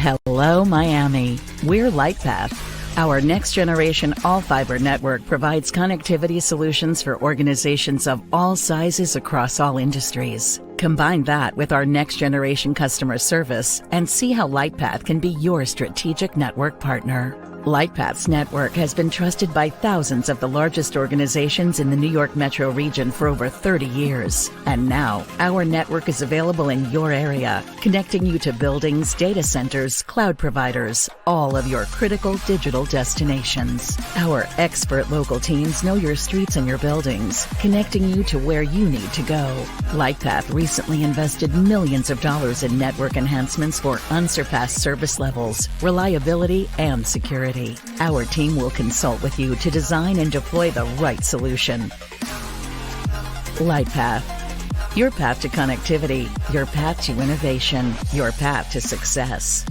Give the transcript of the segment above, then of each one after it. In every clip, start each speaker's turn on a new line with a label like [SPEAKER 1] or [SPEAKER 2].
[SPEAKER 1] Hello, Miami. We're Lightpath. Our next-generation all-fiber network provides connectivity solutions for organizations of all sizes across all industries. Combine that with our next-generation customer service and see how Lightpath can be your strategic network partner. Lightpath's network has been trusted by thousands of the largest organizations in the New York metro region for over 30 years. And now, our network is available in your area, connecting you to buildings, data centers, cloud providers, all of your critical digital destinations. Our expert local teams know your streets and your buildings, connecting you to where you need to go. Lightpath recently invested millions of dollars in network enhancements for unsurpassed service levels, reliability, and security. Our team will consult with you to design and deploy the right solution. Lightpath. Your path to connectivity, your path to innovation, your path to success.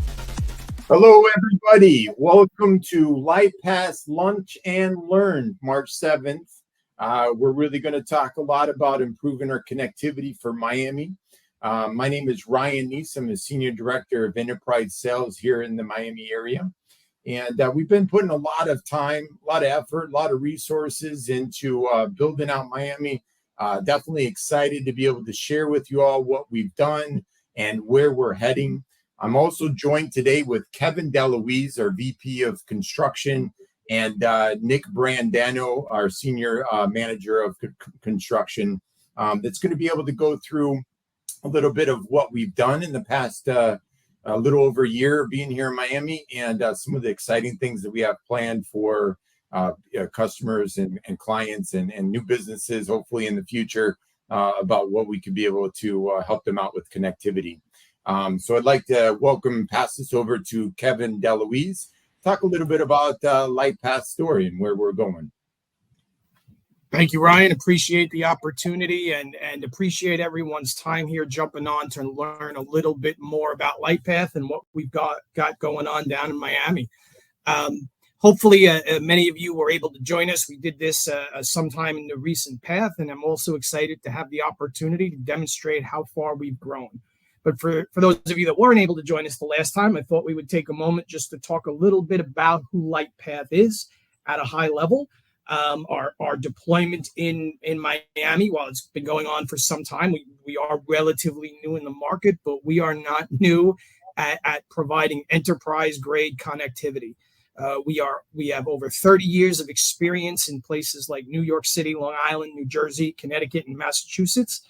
[SPEAKER 2] Hello, everybody. Welcome to Lightpath Lunch and Learn, March 7th. We're really going to talk a lot about improving our connectivity for Miami. My name is Ryan Neese. I'm a Senior Director of Enterprise Sales here in the Miami area. And we've been putting a lot of time, a lot of effort, a lot of resources into building out Miami. Definitely excited to be able to share with you all what we've done and where we're heading. I'm also joined today with Kevin DeLuise, our VP of Construction, and Nick Brandano, our Senior Manager of Construction, that's going to be able to go through a little bit of what we've done in the past a little over a year being here in Miami, and some of the exciting things that we have planned for customers and clients and new businesses, hopefully in the future, about what we could be able to help them out with connectivity. So I'd like to pass this over to Kevin DeLuise, talk a little bit about Lightpath story and where we're going.
[SPEAKER 3] Thank you, Ryan. Appreciate the opportunity and appreciate everyone's time here jumping on to learn a little bit more about Lightpath and what we've got going on down in Miami. Hopefully, many of you were able to join us. We did this sometime in the recent past, and I'm also excited to have the opportunity to demonstrate how far we've grown. But for those of you that weren't able to join us the last time, I thought we would take a moment just to talk a little bit about who Lightpath is at a high level. Our deployment in Miami, while it's been going on for some time, we are relatively new in the market, but we are not new at providing enterprise-grade connectivity. We have over 30 years of experience in places like New York City, Long Island, New Jersey, Connecticut, and Massachusetts.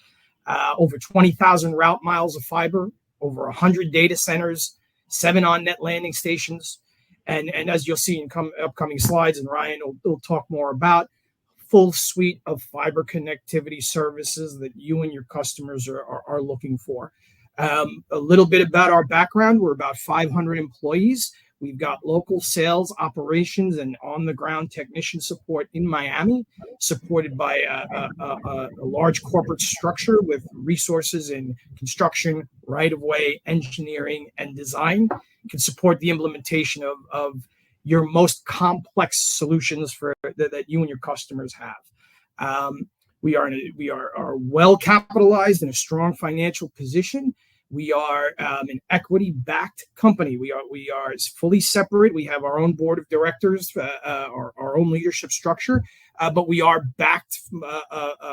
[SPEAKER 3] Over 20,000 route miles of fiber, over 100 data centers, 7 on-net landing stations. And as you'll see in upcoming slides, and Ryan will talk more about, full suite of fiber connectivity services that you and your customers are looking for. A little bit about our background. We're about 500 employees. We've got local sales, operations, and on-the-ground technician support in Miami, supported by a large corporate structure with resources in construction, right-of-way, engineering, and design. Can support the implementation of your most complex solutions that you and your customers have. We are well capitalized in a strong financial position. We are an equity-backed company. We are fully separate. We have our own board of directors, our own leadership structure, but we are backed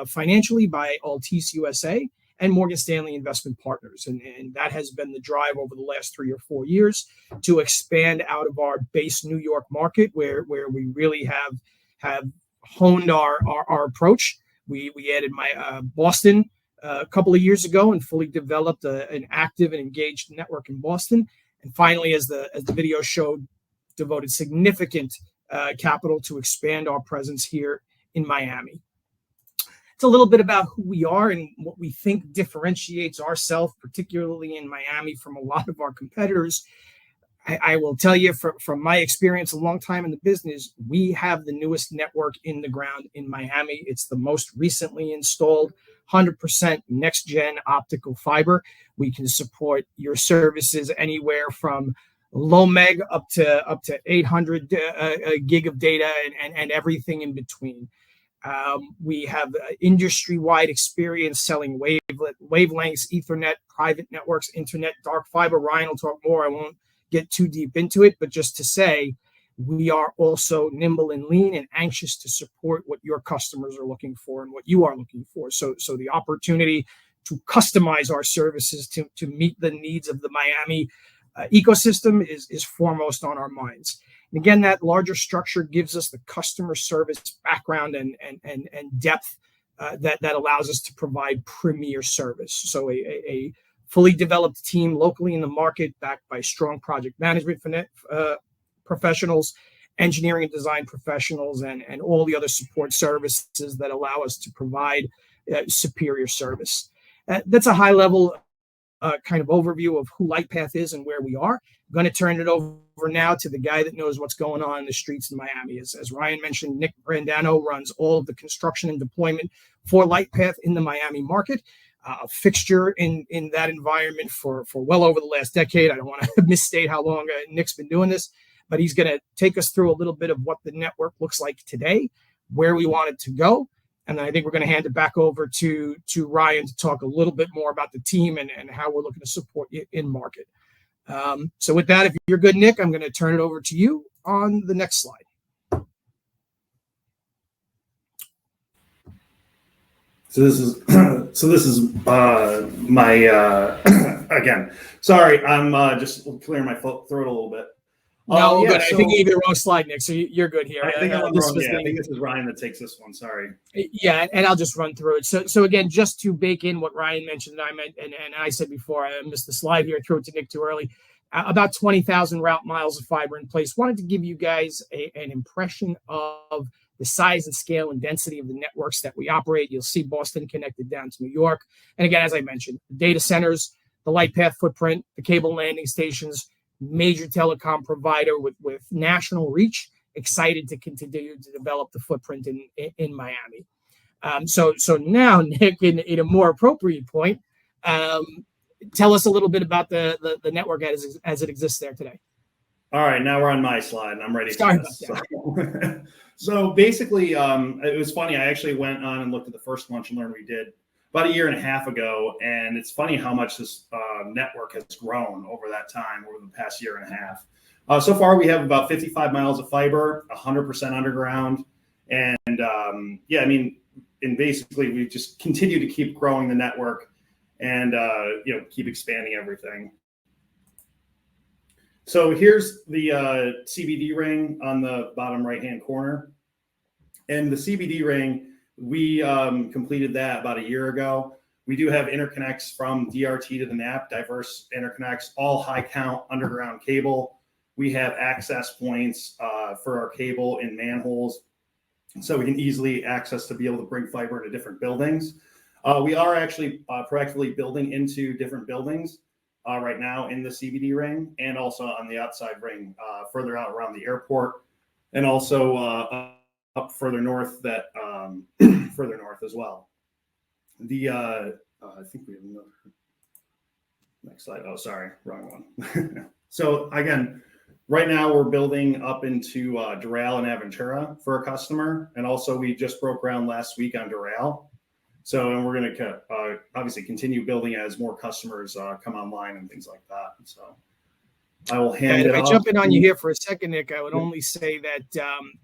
[SPEAKER 3] financially by Altice USA and Morgan Stanley Investment Partners. And that has been the drive over the last 3 or 4 years to expand out of our base New York market, where we really have honed our approach. We added Boston a couple of years ago and fully developed an active and engaged network in Boston. And finally, as the video showed, devoted significant capital to expand our presence here in Miami. It's a little bit about who we are and what we think differentiates ourselves, particularly in Miami, from a lot of our competitors. I will tell you from my experience, a long time in the business, we have the newest network in the ground in Miami. It's the most recently installed 100% next-gen optical fiber. We can support your services anywhere from low meg up to 800 gig of data and everything in between. We have industry-wide experience selling wavelengths, Ethernet, private networks, internet, dark fiber. Ryan will talk more. I won't get too deep into it, but just to say, we are also nimble and lean and anxious to support what your customers are looking for and what you are looking for. So the opportunity to customize our services to meet the needs of the Miami ecosystem is foremost on our minds. And again, that larger structure gives us the customer service background and depth that allows us to provide premier service. So a fully developed team locally in the market, backed by strong project management professionals, engineering and design professionals, and all the other support services that allow us to provide superior service. That's a high level kind of overview of who Lightpath is and where we are. I'm going to turn it over now to the guy that knows what's going on in the streets in Miami. As Ryan mentioned, Nick Brandano runs all of the construction and deployment for Lightpath in the Miami market. A fixture in that environment for well over the last decade. I don't want to misstate how long Nick's been doing this, but he's going to take us through a little bit of what the network looks like today, where we want it to go. And then I think we're going to hand it back over to Ryan to talk a little bit more about the team and how we're looking to support you in market. So with that, if you're good, Nick, I'm going to turn it over to you on the next slide.
[SPEAKER 4] So this is my again. Sorry, I'm just clearing my throat a little bit.
[SPEAKER 3] No, good. I think you gave the wrong slide, Nick. So you're good here.
[SPEAKER 4] I think I'm wrong. I think this is Ryan that takes this one. Sorry.
[SPEAKER 3] Yeah, and I'll just run through it. So again, just to bake in what Ryan mentioned, and I said before, I missed the slide here. Threw it to Nick too early. About 20,000 route miles of fiber in place. Wanted to give you guys an impression of the size and scale and density of the networks that we operate. You'll see Boston connected down to New York. And again, as I mentioned, the data centers, the Lightpath footprint, the cable landing stations, major telecom provider with national reach, excited to continue to develop the footprint in Miami. So now, Nick, in a more appropriate point, tell us a little bit about the network as it exists there today.
[SPEAKER 4] All right, now we're on my slide, and I'm ready
[SPEAKER 3] for
[SPEAKER 4] this. So basically, it was funny. I actually went on and looked at the first Lunch and Learn we did about a year and a half ago, and it's funny how much this network has grown over that time, over the past year and a half. So far, we have about 55 miles of fiber, 100% underground, and and basically we just continue to keep growing the network and keep expanding everything. So here's the CBD ring on the bottom right-hand corner, and the CBD ring, we completed that about a year ago. We do have interconnects from DRT to the NAP, diverse interconnects, all high count underground cable. We have access points for our cable in manholes, so we can easily access to be able to bring fiber into different buildings. We are actually proactively building into different buildings right now in the CBD ring, and also on the outside ring further out around the airport, and also up further north, that further north as well. The I think we have another next slide. Oh, sorry, wrong one. So again, right now we're building up into Doral and Aventura for a customer, and also we just broke ground last week on Doral. So, and we're going to obviously continue building as more customers come online and things like that. So I will hand it off.
[SPEAKER 3] If I jump in on you here for a second, Nick, I would only say that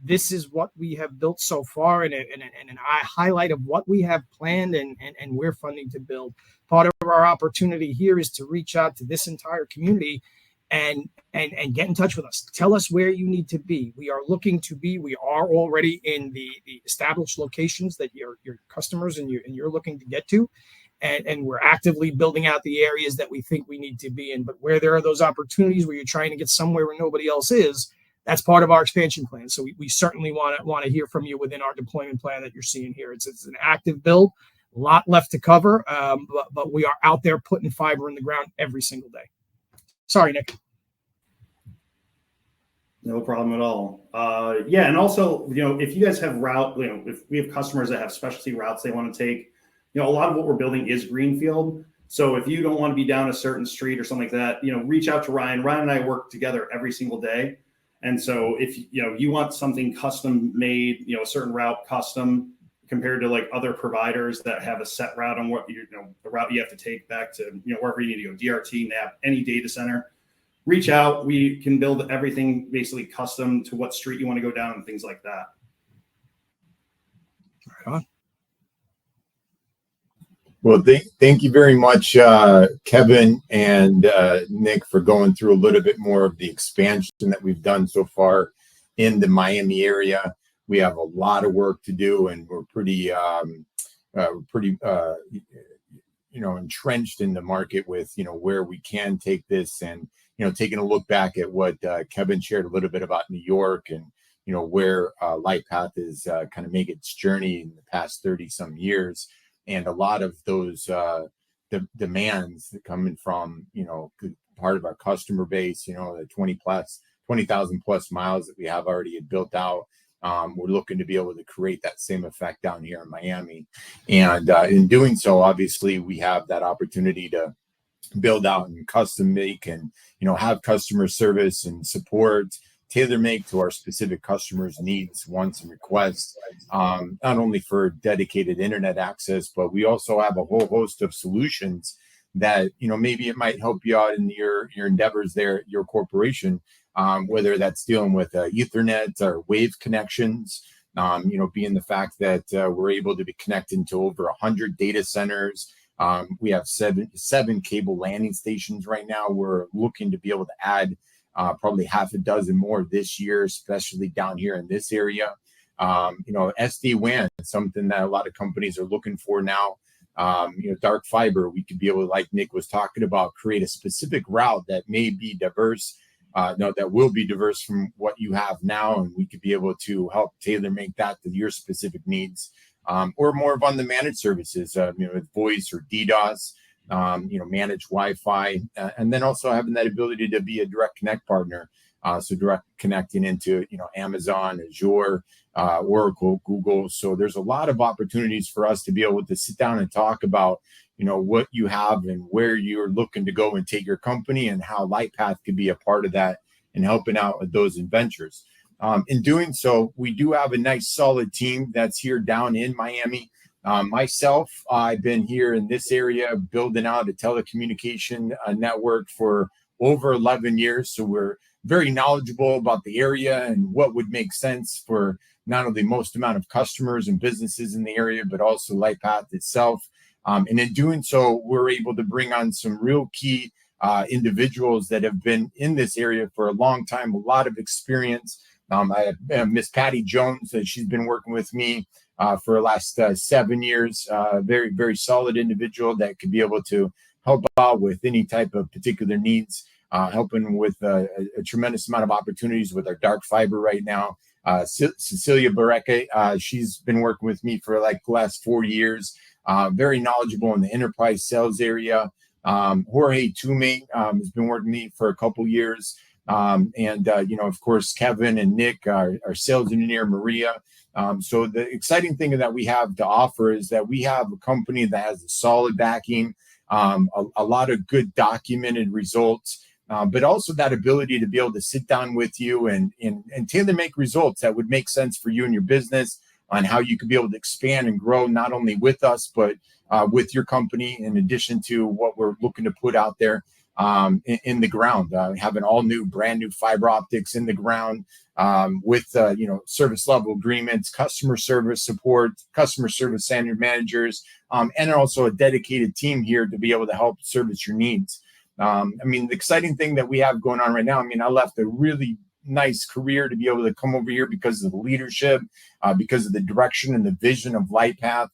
[SPEAKER 3] this is what we have built so far, and an highlight of what we have planned and we're funding to build. Part of our opportunity here is to reach out to this entire community and get in touch with us. Tell us where you need to be. We are looking to be. We are already in the established locations that your customers and you're looking to get to. And we're actively building out the areas that we think we need to be in. But where there are those opportunities where you're trying to get somewhere where nobody else is, that's part of our expansion plan. So we certainly want to hear from you within our deployment plan that you're seeing here. It's an active build, a lot left to cover, but we are out there putting fiber in the ground every single day. Sorry, Nick.
[SPEAKER 4] No problem at all. Yeah, and also, if you guys have if we have customers that have specialty routes they want to take, a lot of what we're building is greenfield. So if you don't want to be down a certain street or something like that, reach out to Ryan. Ryan and I work together every single day. And so if you want something custom made, a certain route custom compared to like other providers that have a set route on what the route you have to take back to wherever you need to go, DRT, NAP, any data center, reach out. We can build everything basically custom to what street you want to go down and things like that.
[SPEAKER 3] Right on.
[SPEAKER 2] Well, thank you very much, Kevin and Nick, for going through a little bit more of the expansion that we've done so far in the Miami area. We have a lot of work to do, and we're pretty entrenched in the market with, where we can take this, and, taking a look back at what Kevin shared a little bit about New York, and, where Lightpath is kind of making its journey in the past 30 some years. And a lot of those demands that coming from, part of our customer base, the 20,000 plus miles that we have already built out. We're looking to be able to create that same effect down here in Miami. And in doing so, obviously, we have that opportunity to build out and custom make and, have customer service and support tailor make to our specific customers' needs, wants, and requests, not only for dedicated internet access, but we also have a whole host of solutions that, maybe it might help you out in your endeavors there at your corporation, whether that's dealing with Ethernet or wave connections, being the fact that we're able to be connected to over 100 data centers. We have seven cable landing stations right now. We're looking to be able to add probably half a dozen more this year, especially down here in this area. SD-WAN is something that a lot of companies are looking for now. Dark fiber, we could be able to, like Nick was talking about, create a specific route that may be diverse, that will be diverse from what you have now, and we could be able to help tailor make that to your specific needs, or more of on the managed services, with voice or DDoS. Manage Wi-Fi, and then also having that ability to be a direct connect partner. So direct connecting into, Amazon, Azure, Oracle, Google. So there's a lot of opportunities for us to be able to sit down and talk about, what you have and where you're looking to go and take your company, and how Lightpath could be a part of that and helping out with those adventures. In doing so, we do have a nice solid team that's here down in Miami. Myself, I've been here in this area building out a telecommunication network for over 11 years. So we're very knowledgeable about the area and what would make sense for not only most amount of customers and businesses in the area, but also Lightpath itself. And in doing so, we're able to bring on some real key individuals that have been in this area for a long time, a lot of experience. I have Miss Patty Jones, she's been working with me for the last 7 years. Very, very solid individual that could be able to help out with any type of particular needs, helping with a tremendous amount of opportunities with our dark fiber right now. Cecilia Barreca, she's been working with me for like the last 4 years, very knowledgeable in the enterprise sales area. Jorge Tume has been working with me for a couple years. Of course, Kevin and Nick, our sales engineer, Maria. So the exciting thing that we have to offer is that we have a company that has a solid backing, a lot of good documented results, but also that ability to be able to sit down with you and tailor make results that would make sense for you and your business, on how you could be able to expand and grow, not only with us, but with your company, in addition to what we're looking to put out there in the ground. Having all new, brand new fiber optics in the ground, with service level agreements, customer service support, customer service standard managers, and also a dedicated team here to be able to help service your needs. The exciting thing that we have going on right now, I left a really nice career to be able to come over here because of the leadership, because of the direction and the vision of Lightpath.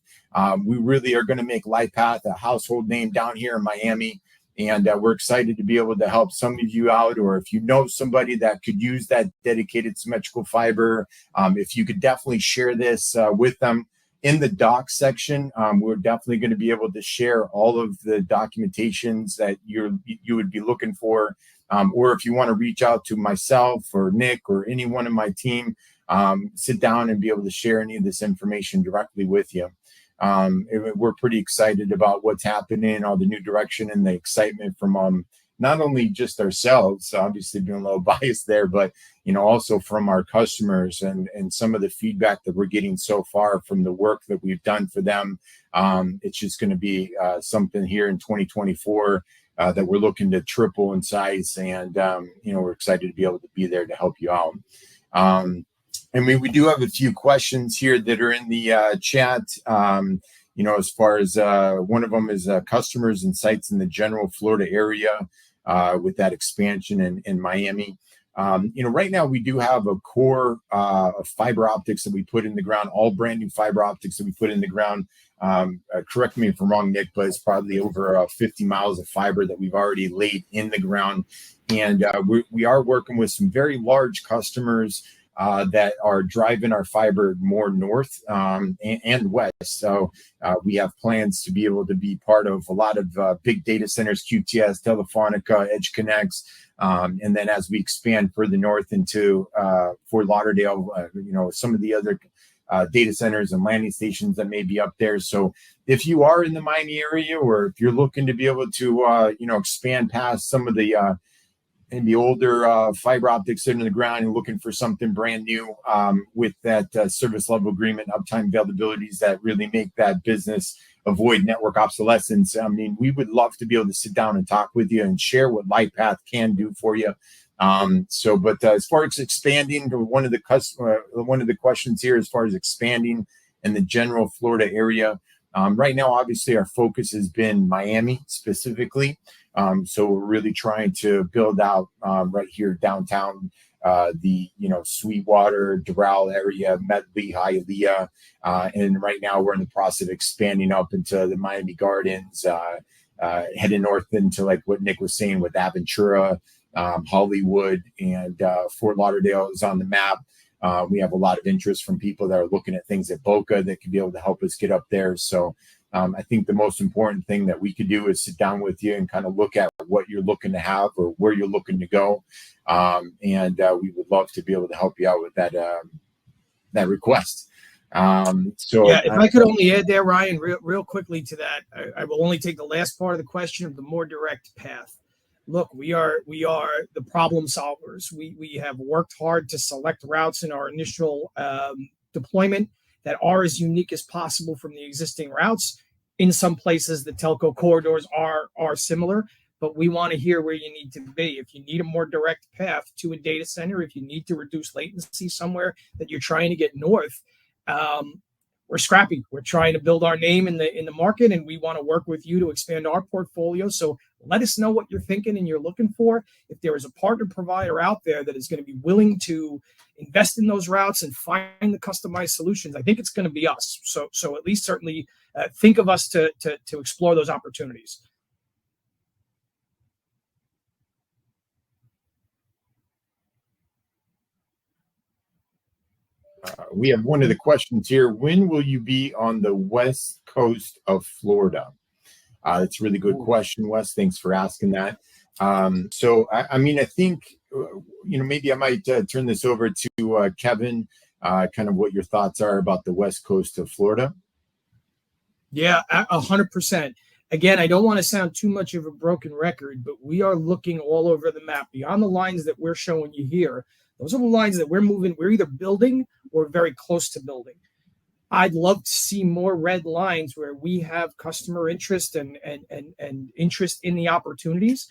[SPEAKER 2] We really are going to make Lightpath a household name down here in Miami. And we're excited to be able to help some of you out, or if you know somebody that could use that dedicated symmetrical fiber, if you could definitely share this with them. In the docs section, we're definitely going to be able to share all of the documentations that you would be looking for. Or if you want to reach out to myself or Nick or anyone in my team, sit down and be able to share any of this information directly with you. We're pretty excited about what's happening, all the new direction and the excitement from not only just ourselves, obviously being a little biased there, but also from our customers and some of the feedback that we're getting so far from the work that we've done for them. It's just going to be something here in 2024 that we're looking to triple in size, and we're excited to be able to be there to help you out. We do have a few questions here that are in the chat. As far as one of them is customers and sites in the general Florida area with that expansion in Miami. Right now we do have a core of fiber optics that we put in the ground, all brand new fiber optics that we put in the ground. Correct me if I'm wrong, Nick, but it's probably over 50 miles of fiber that we've already laid in the ground. And we are working with some very large customers that are driving our fiber more north and west. So we have plans to be able to be part of a lot of big data centers, QTS, Telefonica, Edge Connects. And then as we expand further north into Fort Lauderdale, some of the other data centers and landing stations that may be up there. So if you are in the Miami area, or if you're looking to be able to, expand past some of the maybe older fiber optics in the ground and looking for something brand new with that service level agreement, uptime availabilities that really make that business avoid network obsolescence. I mean, we would love to be able to sit down and talk with you and share what Lightpath can do for you. But as far as expanding, one of the questions here, as far as expanding in the general Florida area, right now, obviously, our focus has been Miami specifically. So we're really trying to build out right here downtown, the Sweetwater, Doral area, Medley, Hialeah, and right now we're in the process of expanding up into the Miami Gardens, heading north into like what Nick was saying with Aventura, Hollywood, and Fort Lauderdale is on the map. We have a lot of interest from people that are looking at things at Boca that could be able to help us get up there. So I think the most important thing that we could do is sit down with you and kind of look at what you're looking to have or where you're looking to go. We would love to be able to help you out with that request.
[SPEAKER 3] If I could only add there, Ryan, real quickly to that, I will only take the last part of the question of the more direct path. Look, we are the problem solvers. We have worked hard to select routes in our initial deployment that are as unique as possible from the existing routes. In some places, the telco corridors are similar, but we want to hear where you need to be. If you need a more direct path to a data center, if you need to reduce latency somewhere that you're trying to get north, we're scrappy. We're trying to build our name in the market, and we want to work with you to expand our portfolio. So let us know what you're thinking and you're looking for. If there is a partner provider out there that is going to be willing to invest in those routes and find the customized solutions, I think it's going to be us. So at least certainly think of us to explore those opportunities.
[SPEAKER 2] We have one of the questions here. When will you be on the west coast of Florida? That's a really good question, Wes. Thanks for asking that. I think, maybe I might turn this over to Kevin, kind of what your thoughts are about the west coast of Florida.
[SPEAKER 3] Yeah, 100%. Again, I don't want to sound too much of a broken record, but we are looking all over the map. Beyond the lines that we're showing you here, those are the lines that we're moving. We're either building or very close to building. I'd love to see more red lines where we have customer interest and interest in the opportunities.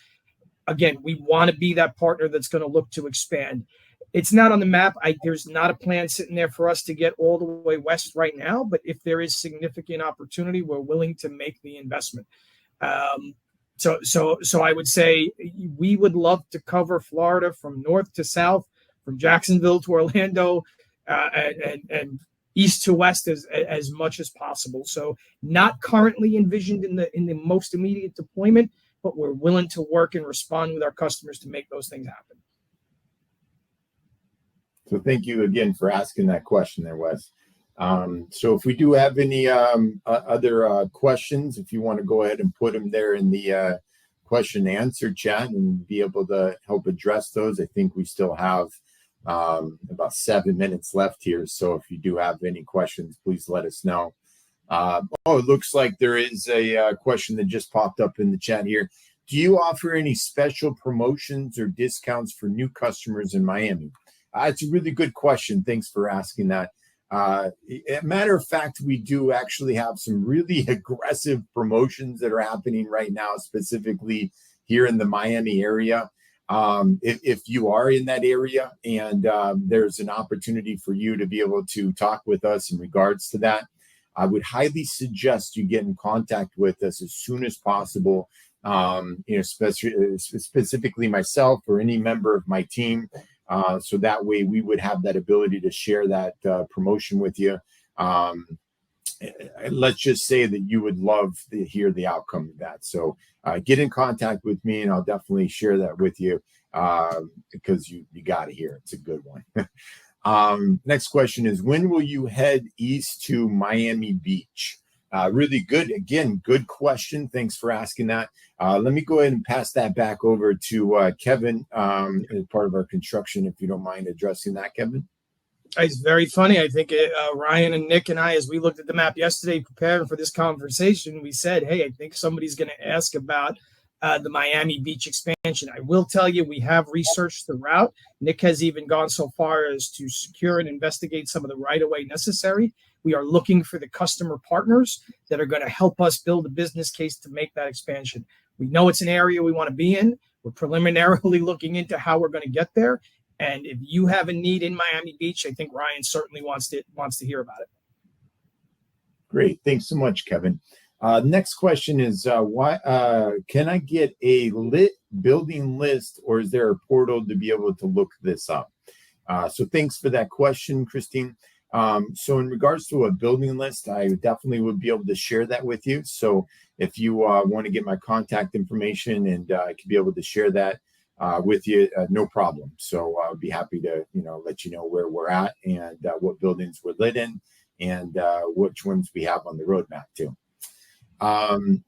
[SPEAKER 3] Again, we want to be that partner that's going to look to expand. It's not on the map. There's not a plan sitting there for us to get all the way west right now, but if there is significant opportunity, we're willing to make the investment. So I would say we would love to cover Florida from north to south, from Jacksonville to Orlando, and east to west as much as possible. So not currently envisioned in the most immediate deployment, but we're willing to work and respond with our customers to make those things happen.
[SPEAKER 2] So thank you again for asking that question there, Wes. So if we do have any other questions, if you want to go ahead and put them there in the question and answer chat and be able to help address those. I think we still have about 7 minutes left here. So if you do have any questions, please let us know. It looks like there is a question that just popped up in the chat here. Do you offer any special promotions or discounts for new customers in Miami? It's a really good question. Thanks for asking that. Matter of fact, we do actually have some really aggressive promotions that are happening right now, specifically here in the Miami area. If you are in that area and there's an opportunity for you to be able to talk with us in regards to that, I would highly suggest you get in contact with us as soon as possible. Specifically myself or any member of my team. So that way we would have that ability to share that promotion with you. Let's just say that you would love to hear the outcome of that. So get in contact with me and I'll definitely share that with you because you got to hear it. It's a good one. Next question is, when will you head east to Miami Beach? Really good. Again, good question. Thanks for asking that. Let me go ahead and pass that back over to Kevin as part of our construction, if you don't mind addressing that, Kevin.
[SPEAKER 3] It's very funny. I think Ryan and Nick and I, as we looked at the map yesterday, preparing for this conversation, we said, hey, I think somebody's going to ask about the Miami Beach expansion. I will tell you, we have researched the route. Nick has even gone so far as to secure and investigate some of the right-of-way necessary. We are looking for the customer partners that are going to help us build a business case to make that expansion. We know it's an area we want to be in. We're preliminarily looking into how we're going to get there. And if you have a need in Miami Beach, I think Ryan certainly wants to hear about it.
[SPEAKER 2] Great. Thanks so much, Kevin. Next question is, why can I get a lit building list, or is there a portal to be able to look this up? So thanks for that question, Christine. So in regards to a building list, I definitely would be able to share that with you. So if you want to get my contact information and I could be able to share that with you, no problem. So I'll be happy to, let you know where we're at and what buildings we're lit in and which ones we have on the roadmap too.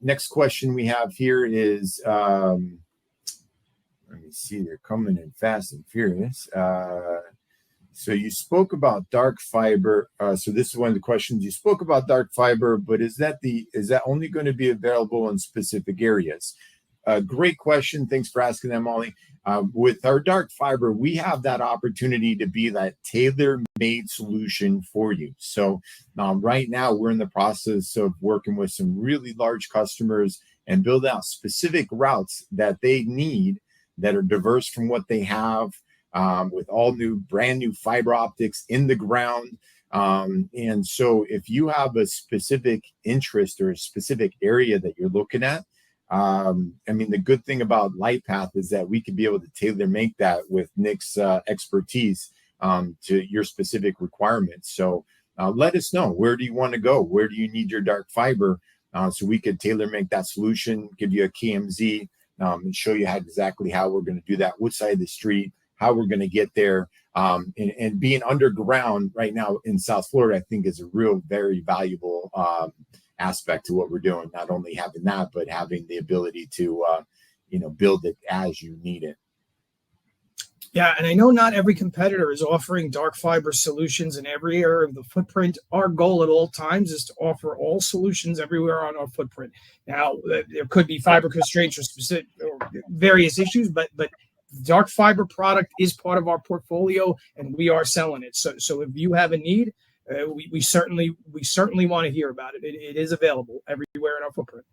[SPEAKER 2] Next question we have here is, let me see, they're coming in fast and furious. So you spoke about dark fiber. So this is one of the questions. You spoke about dark fiber, but is that only going to be available in specific areas? Great question. Thanks for asking that, Molly. With our dark fiber, we have that opportunity to be that tailor-made solution for you. So right now, we're in the process of working with some really large customers and build out specific routes that they need that are diverse from what they have, with all brand new fiber optics in the ground. And so if you have a specific interest or a specific area that you're looking at, the good thing about Lightpath is that we could be able to tailor make that with Nick's expertise to your specific requirements. So let us know, where do you want to go? Where do you need your dark fiber? So we could tailor make that solution, give you a KMZ, and show you exactly how we're going to do that, which side of the street, how we're going to get there. And being underground right now in South Florida, I think is a very valuable aspect to what we're doing. Not only having that, but having the ability to, build it as you need it.
[SPEAKER 3] Yeah, and I know not every competitor is offering dark fiber solutions in every area of the footprint. Our goal at all times is to offer all solutions everywhere on our footprint. Now, there could be fiber constraints or specific or various issues, but dark fiber product is part of our portfolio, and we are selling it. So if you have a need, we certainly want to hear about it. It is available everywhere in our footprint.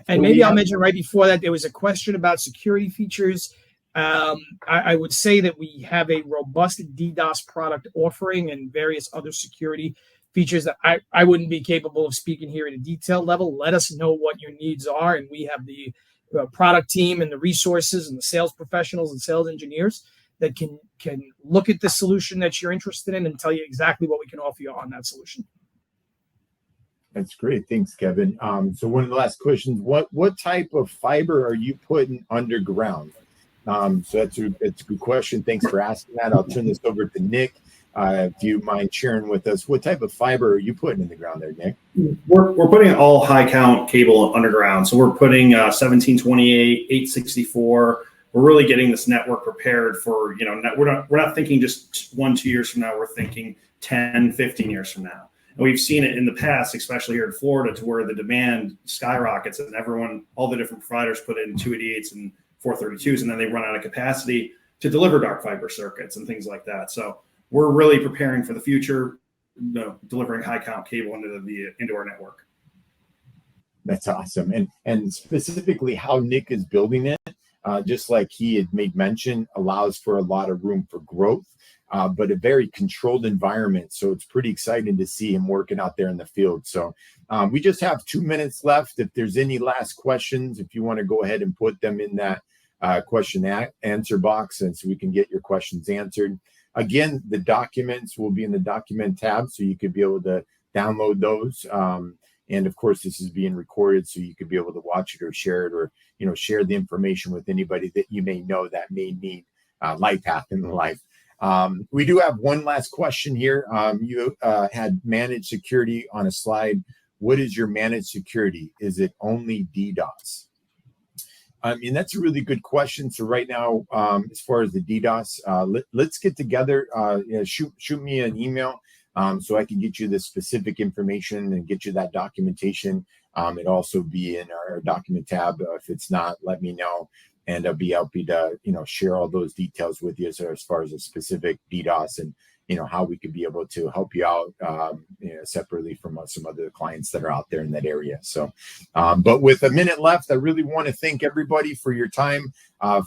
[SPEAKER 3] And maybe I'll mention right before that, there was a question about security features. I would say that we have a robust DDoS product offering and various other security features that I wouldn't be capable of speaking here at a detailed level. Let us know what your needs are, and we have the product team and the resources and the sales professionals and sales engineers that can look at the solution that you're interested in and tell you exactly what we can offer you on that solution.
[SPEAKER 2] That's great. Thanks, Kevin. So one of the last questions, what type of fiber are you putting underground? So that's a good question. Thanks for asking that. I'll turn this over to Nick. If you mind sharing with us, what type of fiber are you putting in the ground there, Nick?
[SPEAKER 4] We're putting all high count cable underground. So we're putting 1728, 864. We're really getting this network prepared for, we're not thinking just 1-2 years from now. We're thinking 10, 15 years from now. And we've seen it in the past, especially here in Florida, to where the demand skyrockets and all the different providers put in 288s and 432s, and then they run out of capacity to deliver dark fiber circuits and things like that. So we're really preparing for the future, delivering high count cable into our network.
[SPEAKER 2] That's awesome. And specifically how Nick is building it, just like he had made mention, allows for a lot of room for growth, but a very controlled environment. So it's pretty exciting to see him working out there in the field. So we just have 2 minutes left. If there's any last questions, if you want to go ahead and put them in that question answer box, and so we can get your questions answered. Again, the documents will be in the document tab, so you could be able to download those. And of course, this is being recorded, so you could be able to watch it or share it, or share the information with anybody that you may know that may need Lightpath in their life. We do have one last question here. You had managed security on a slide. What is your managed security? Is it only DDoS? I mean, that's a really good question. So right now, as far as the DDoS, let's get together. Shoot me an email so I can get you the specific information and get you that documentation. It'll also be in our document tab. If it's not, let me know, and I'll be happy to share all those details with you. So as far as a specific DDoS and how we could be able to help you out separately from some other clients that are out there in that area. So, but with a minute left, I really want to thank everybody for your time,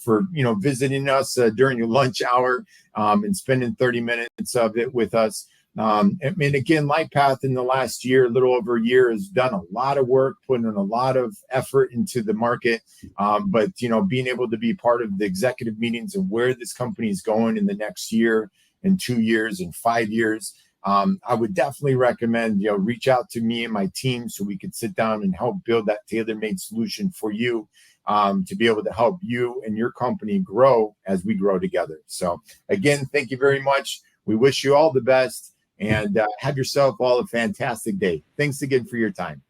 [SPEAKER 2] for visiting us during your lunch hour, and spending 30 minutes of it with us. I mean, again, Lightpath in the last year, a little over a year, has done a lot of work, putting in a lot of effort into the market. But being able to be part of the executive meetings and where this company is going in the next year, in 2 years, and 5 years, I would definitely recommend reach out to me and my team so we could sit down and help build that tailor-made solution for you, to be able to help you and your company grow as we grow together. So again, thank you very much. We wish you all the best, and have yourself all a fantastic day. Thanks again for your time.